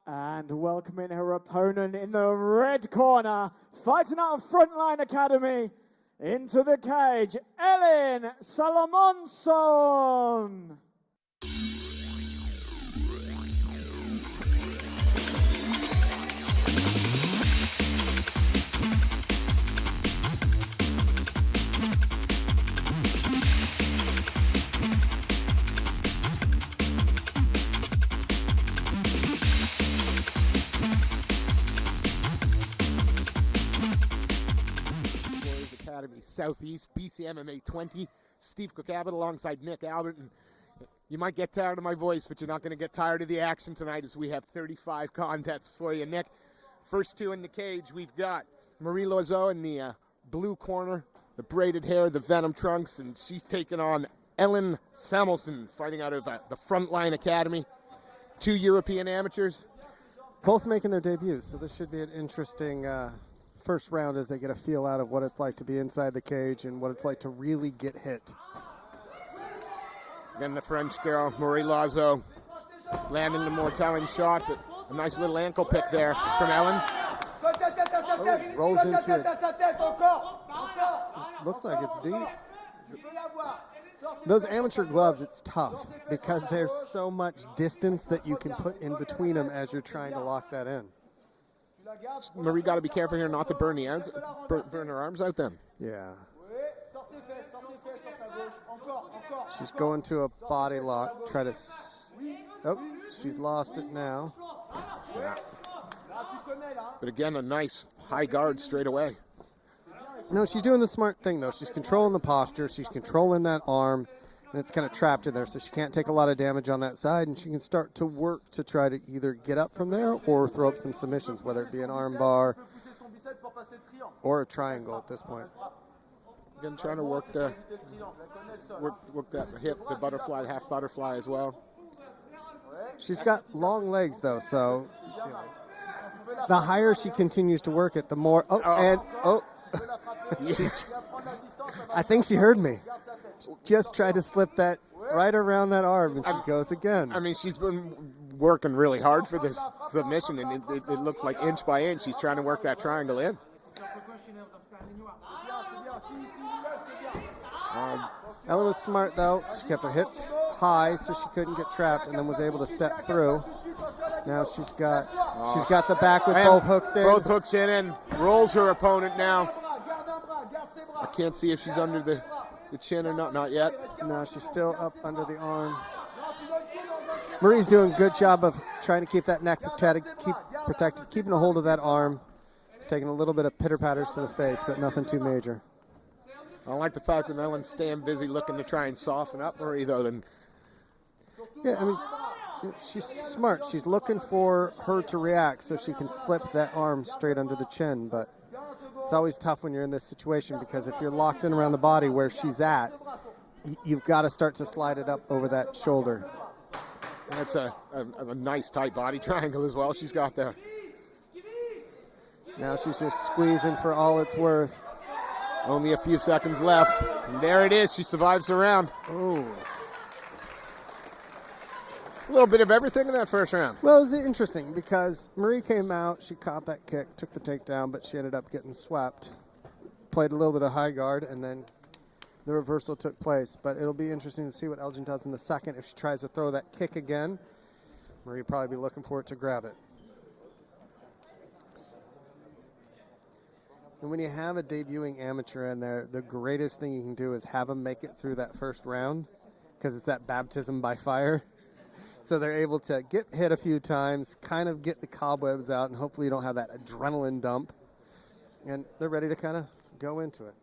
And welcoming her opponent in the red corner, fighting out of Frontline Academy, into the cage, Elin Salomonsson. Academy Southeast, BCMMA 20, Steve Cook Abbott alongside Nick Albert. And you might get tired of my voice, but you're not going to get tired of the action tonight as we have 35 contests for you. Nick, first two in the cage, we've got Marie Loiseau in the blue corner, the braided hair, the Venom trunks, and she's taking on Elin Salomonsson, fighting out of the Frontline Academy. Two European amateurs. Both making their debuts, so this should be an interesting first round as they get a feel out of what it's like to be inside the cage and what it's like to really get hit. Then the French girl, Marie Loiseau, landing the more telling shot, but a nice little ankle pick there from Elin. Oh, rolls into it. Looks like it's deep. Those amateur gloves, it's tough because there's so much distance that you can put in between them as you're trying to lock that in. Marie got to be careful here not to burn the ends, burn her arms out then. Yeah. She's going to a body lock. Try to. Oh, she's lost it now. Yeah. But again, a nice high guard straight away. No, she's doing the smart thing, though. She's controlling the posture. She's controlling that arm. And it's kind of trapped in there, so she can't take a lot of damage on that side, and she can start to work to try to either get up from there or throw up some submissions, whether it be an arm bar or a triangle at this point. Again, trying to work that hip, the butterfly, half butterfly as well. She's got long legs, though, so the higher she continues to work it, the more. I think she heard me. Just tried to slip that right around that arm, and she goes again. I mean, she's been working really hard for this submission, and it looks like inch by inch she's trying to work that triangle in. Elin was smart, though. She kept her hips high so she couldn't get trapped, and then was able to step through. Now she's got the back with both hooks in. Both hooks in and rolls her opponent now. I can't see if she's under the chin or not yet. No, she's still up under the arm. Marie's doing a good job of trying to keep that neck protected, keeping a hold of that arm, taking a little bit of pitter-patters to the face, but nothing too major. I like the fact that Elin's staying busy looking to try and soften up Marie, though. Yeah, I mean, she's smart. She's looking for her to react so she can slip that arm straight under the chin, but it's always tough when you're in this situation because if you're locked in around the body where she's at, you've got to start to slide it up over that shoulder. That's a nice tight body triangle as well she's got there. Now she's just squeezing for all it's worth. Only a few seconds left. And there it is. She survives the round. Oh. A little bit of everything in that first round. Well, it was interesting because Marie came out, she caught that kick, took the takedown, but she ended up getting swept. Played a little bit of high guard, and then the reversal took place. But it'll be interesting to see what Elgin does in the second. If she tries to throw that kick again, Marie will probably be looking for it to grab it. And when you have a debuting amateur in there, the greatest thing you can do is have them make it through that first round because it's that baptism by fire. So they're able to get hit a few times, kind of get the cobwebs out, and hopefully you don't have that adrenaline dump. And they're ready to kind of go into it.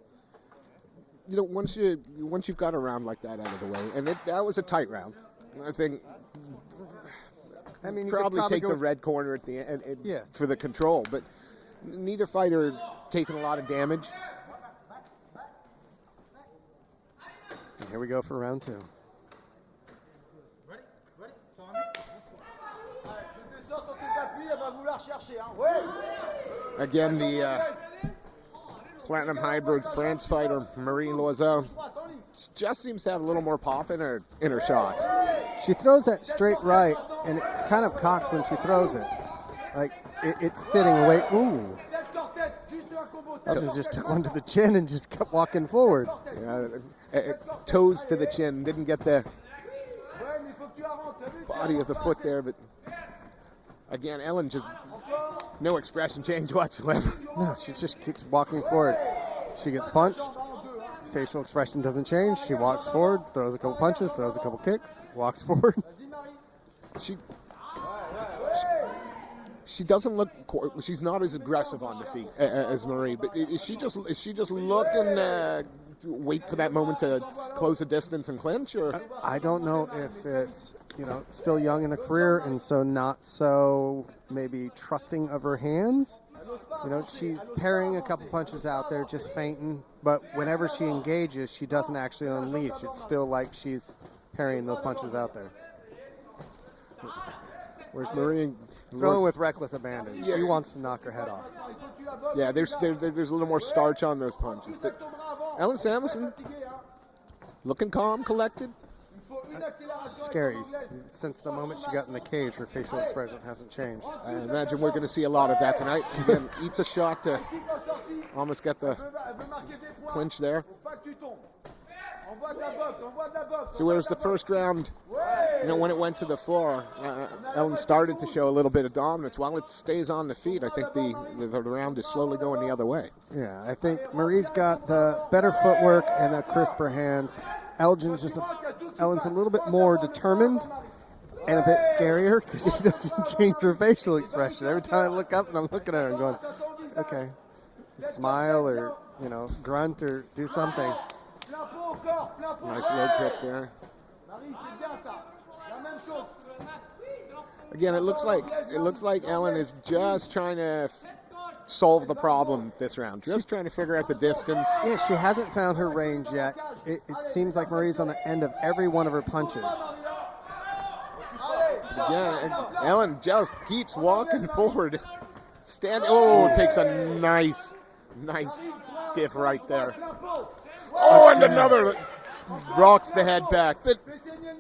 You know, once you've got a round like that out of the way, and that was a tight round. I think I mean, you probably could take go the with- red corner at the end Yeah. for the control, but neither fighter taking a lot of damage. And here we go for round 2. Again, the platinum hybrid France fighter, Marie Loiseau, just seems to have a little more pop in her shots. She throws that straight right, and it's kind of cocked when she throws it. Like, it's sitting away. Ooh. Elgin just took one to the chin and just kept walking forward. Toes to the chin, didn't get the body of the foot there, but again, Elin just no expression change whatsoever. No, she just keeps walking forward. She gets punched. Facial expression doesn't change. She walks forward, throws a couple punches, throws a couple kicks, walks forward. She doesn't look. She's not as aggressive on the feet as Marie, but is she just looking wait for that moment to close the distance and clinch, or? I don't know if it's still young in the career and so not so maybe trusting of her hands. She's parrying a couple punches out there, just feinting, but whenever she engages, she doesn't actually unleash. It's still like she's parrying those punches out there. Where's Marie? Throwing with reckless abandon. Yeah. She wants to knock her head off. Yeah, there's a little more starch on those punches. But Elin Salomonsson looking calm, collected. It's scary. Since the moment she got in the cage, her facial expression hasn't changed. I imagine we're going to see a lot of that tonight. Again, eats a shot to almost get the clinch there. So whereas the first round, when it went to the floor, Elin started to show a little bit of dominance. While it stays on the feet, I think the round is slowly going the other way. Yeah, I think Marie's got the better footwork and the crisper hands. Elin's a little bit more determined and a bit scarier because she doesn't change her facial expression. Every time I look up and I'm looking at her and going, okay, smile or, grunt or do something. Nice low kick there. Again, it looks like Elin is just trying to solve the problem this round. Just trying to figure out the distance. Yeah, she hasn't found her range yet. It seems like Marie's on the end of every one of her punches. Again, Elin just keeps walking forward. Takes a nice stiff right there. And another rocks the head back. But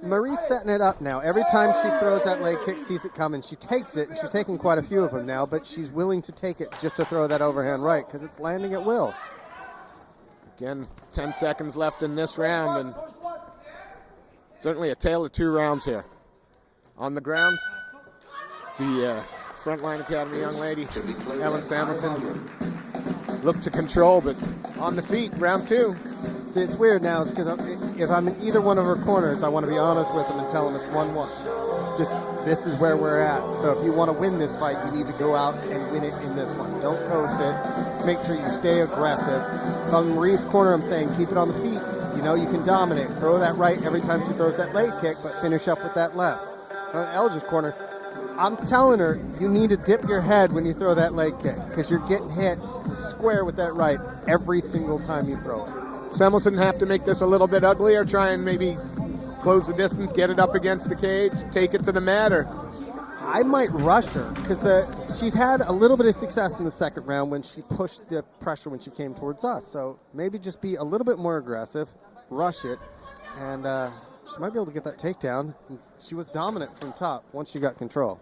Marie's setting it up now. Every time she throws that leg kick, sees it coming, she takes it, and she's taking quite a few of them now, but she's willing to take it just to throw that overhand right because it's landing at will. Again, 10 seconds left in this round, and certainly a tale of 2 rounds here. On the ground, the Frontline Academy young lady, Elin Salomonsson, looked to control, but on the feet, round 2. See, it's weird now because if I'm in either one of her corners, I want to be honest with them and tell them it's 1-1. Just, this is where we're at. So if you want to win this fight, you need to go out and win it in this one. Don't coast it. Make sure you stay aggressive. If I'm in Marie's corner, I'm saying keep it on the feet. You can dominate. Throw that right every time she throws that leg kick, but finish up with that left. On Elgin's corner, I'm telling her you need to dip your head when you throw that leg kick because you're getting hit square with that right every single time you throw it. Salomonsson have to make this a little bit uglier, try and maybe close the distance, get it up against the cage, take it to the mat, or? I might rush her because she's had a little bit of success in the second round when she pushed the pressure when she came towards us. So maybe just be a little bit more aggressive, rush it, and she might be able to get that takedown. She was dominant from top once she got control.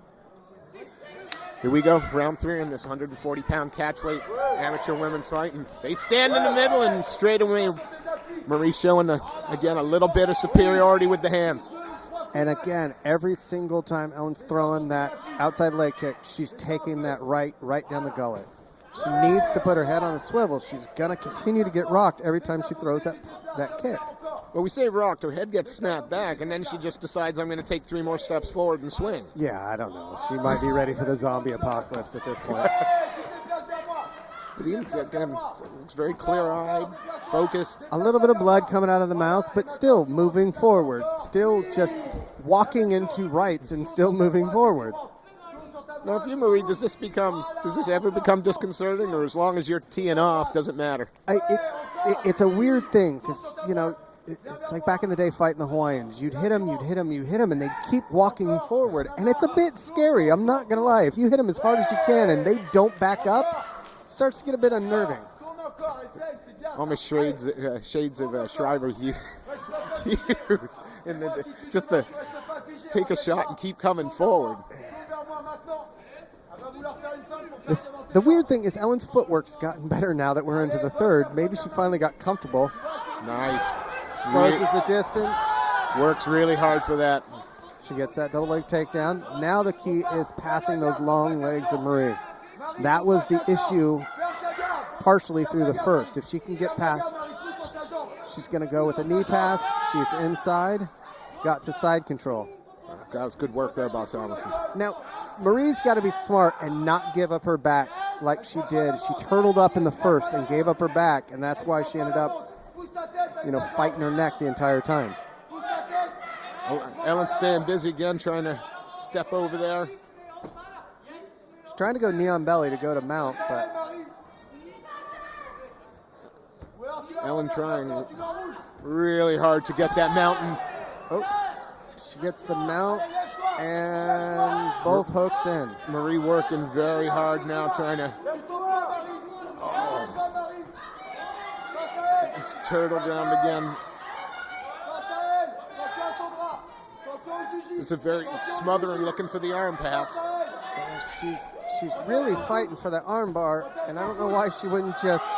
Here we go, round 3 in this 140-pound catchweight amateur women's fight. And they stand in the middle, and straight away, Marie showing, again, a little bit of superiority with the hands. And again, every single time Elin's throwing that outside leg kick, she's taking that right down the gullet. She needs to put her head on a swivel. She's going to continue to get rocked every time she throws that kick. Well, we say rocked, her head gets snapped back, and then she just decides I'm going to take 3 more steps forward and swing. Yeah, I don't know. She might be ready for the zombie apocalypse at this point. But he, again, looks very clear-eyed, focused. A little bit of blood coming out of the mouth, but still moving forward. Still just walking into rights and still moving forward. Now, if you're Marie, does this ever become disconcerting, or as long as you're teeing off, doesn't matter? It's a weird thing, because, you know, it's like back in the day fighting the Hawaiians. You'd hit them, and they'd keep walking forward. And it's a bit scary, I'm not going to lie. If you hit them as hard as you can and they don't back up, it starts to get a bit unnerving. Almost shades of Schreiber Hughes. And just to take a shot and keep coming forward. The weird thing is Elin's footwork's gotten better now that we're into the third. Maybe she finally got comfortable. Nice. Closes the distance. Works really hard for that. She gets that double leg takedown. Now the key is passing those long legs of Marie. That was the issue partially through the first. If she can get past, she's going to go with a knee pass. She's inside. Got to side control. That was good work there by Salomonsson. Now, Marie's got to be smart and not give up her back like she did. She turtled up in the first and gave up her back, and that's why she ended up, you know, fighting her neck the entire time. Elin staying busy again, trying to step over there. She's trying to go knee on belly to go to mount, but Elin trying really hard to get that mountain. oh, she gets the mount and both hooks in. Marie working very hard now, trying to. It's turtle ground again. It's a very smothering, looking for the arm pass. She's really fighting for the arm bar, and I don't know why she wouldn't just.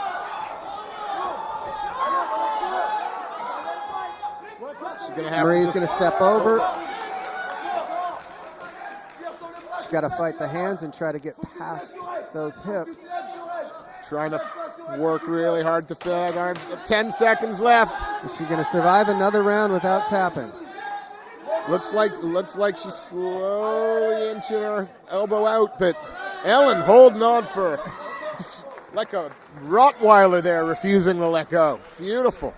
Marie's going to step over. She's got to fight the hands and try to get past those hips. Trying to work really hard to fill that arm. 10 seconds left. Is she going to survive another round without tapping? Looks like she's slowly inching her elbow out, but Elin holding on for like a Rottweiler there, refusing to let go. Beautiful.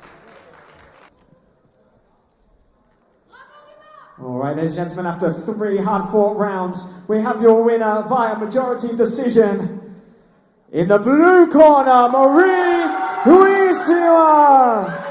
All right, ladies and gentlemen, after 3 hard-fought rounds, we have your winner via majority decision. In the blue corner, Marie Loiseau.